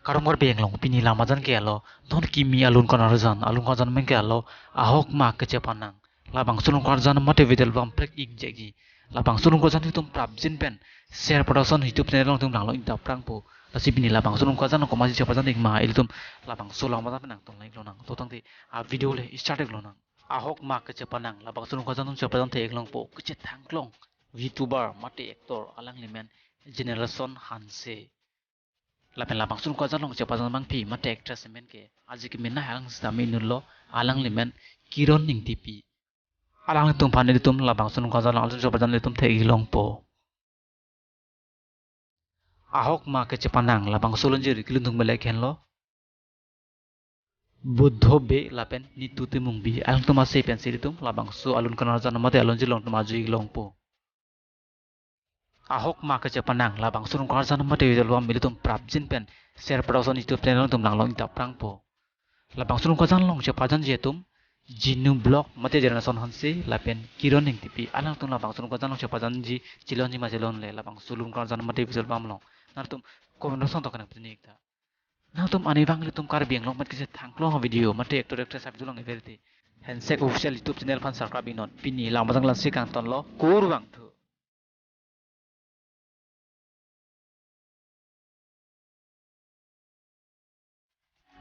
karomor beng long pini lama jan ke alo don kimi alun konar jan men ke alo ahok ma ke panang labang sulung kor jan mate videl bam prek ik jegi labang sulung ko jan hitum prap jin pen share production youtube channel long tum lang lo inta prang po lasi bini labang sulung ko jan ko ma chepa jan ik ma ilitum labang sulang ma jan nang tong lai lo nang to tang ti a video le start lo nang ahok ma ke panang labang sulung ko jan tum chepa jan te ek long po ke che thang klong VTuber mate actor alang limen generation hanse lapen lapang sun ko jalong chepa jan mang pi mate actress men ke aji ki minna halang stami nullo alang limen kiron ning tipi alang tum phane tum lapang sun ko jalong alsun chepa jan tum the ilong po ahok ma ke chepa nang lapang sulun je rikilun tung bele khen lo buddho be lapen nitu timung bi alang tum ase pen siri tum lapang su alun kana jan mate alun jilong tum aji ilong po ahok ma ke panang labang surung kar jan mate vidal bam militum prapjin pen share production youtube channel tum lang long ta prang po labang surung ko jan long che pajan je tum jinu blog mate generation hanse lapen kiron ning tipi alang tum labang surung ko jan long che pajan ji chilon ji ma chilon le labang sulung kar jan mate vidal bam long nar tum comment song to kana pni ekta na tum ani bang le tum kar biang long mat kise thanglo video mate actor actress sab julong everti handshake official youtube channel fan subscribe non pini lam bang lan se kang ton lo kur bang